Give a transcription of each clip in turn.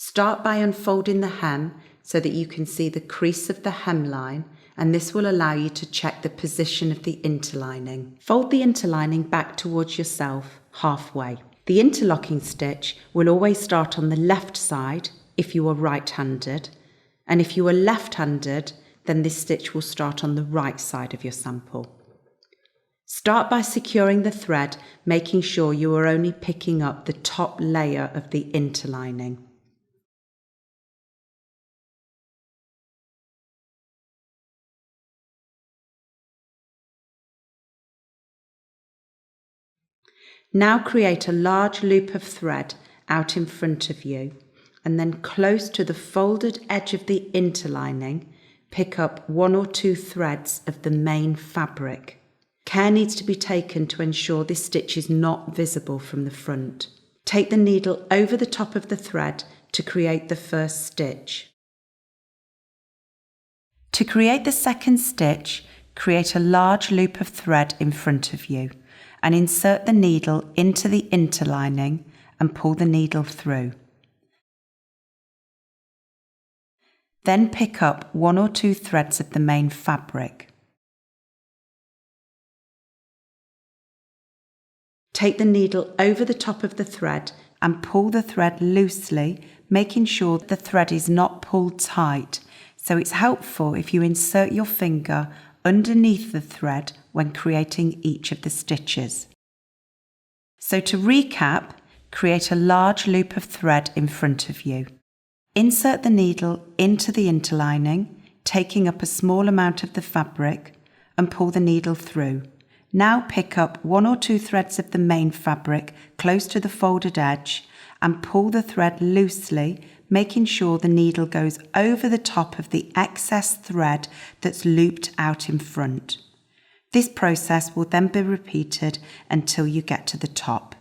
Start by unfolding the hem so that you can see the crease of the hemline, and this will allow you to check the position of the interlining. Fold the interlining back towards yourself halfway. The interlocking stitch will always start on the left side if you are right-handed, and if you are left-handed, then this stitch will start on the right side of your sample. Start by securing the thread, making sure you are only picking up the top layer of the interlining. Now create a large loop of thread out in front of you, and then close to the folded edge of the interlining, pick up 1 or 2 threads of the main fabric. Care needs to be taken to ensure this stitch is not visible from the front. Take the needle over the top of the thread to create the first stitch. To create the second stitch, create a large loop of thread in front of you and insert the needle into the interlining and pull the needle through. Then pick up 1 or 2 threads of the main fabric. Take the needle over the top of the thread and pull the thread loosely, making sure the thread is not pulled tight, so it's helpful if you insert your finger underneath the thread when creating each of the stitches. So to recap, create a large loop of thread in front of you. Insert the needle into the interlining, taking up a small amount of the fabric, and pull the needle through. Now pick up 1 or 2 threads of the main fabric close to the folded edge and pull the thread loosely, making sure the needle goes over the top of the excess thread that's looped out in front. This process will then be repeated until you get to the top.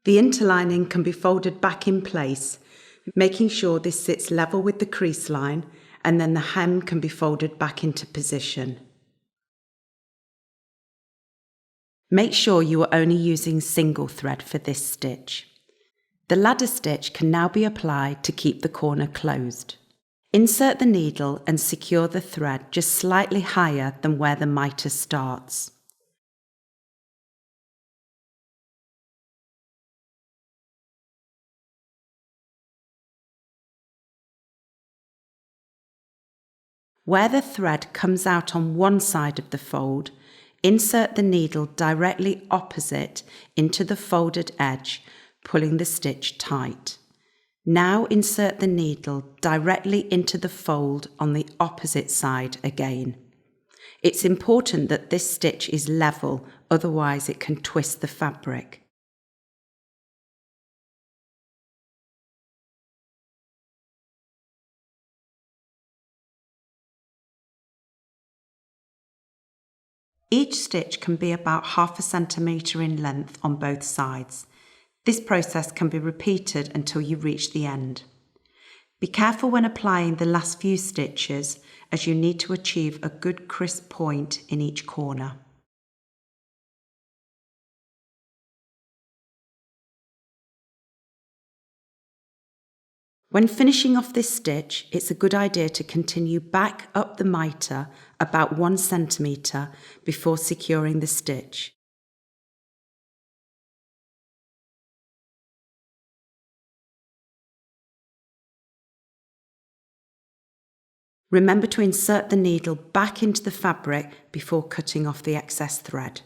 The interlining can be folded back in place, making sure this sits level with the crease line, and then the hem can be folded back into position. Make sure you are only using single thread for this stitch. The ladder stitch can now be applied to keep the corner closed. Insert the needle and secure the thread just slightly higher than where the mitre starts. Where the thread comes out on one side of the fold, insert the needle directly opposite into the folded edge, pulling the stitch tight. Now insert the needle directly into the fold on the opposite side again. It's important that this stitch is level, otherwise it can twist the fabric. Each stitch can be about 1/2 centimetre in length on both sides. This process can be repeated until you reach the end. Be careful when applying the last few stitches, as you need to achieve a good crisp point in each corner. When finishing off this stitch, it's a good idea to continue back up the mitre about 1 centimetre before securing the stitch. Remember to insert the needle back into the fabric before cutting off the excess thread.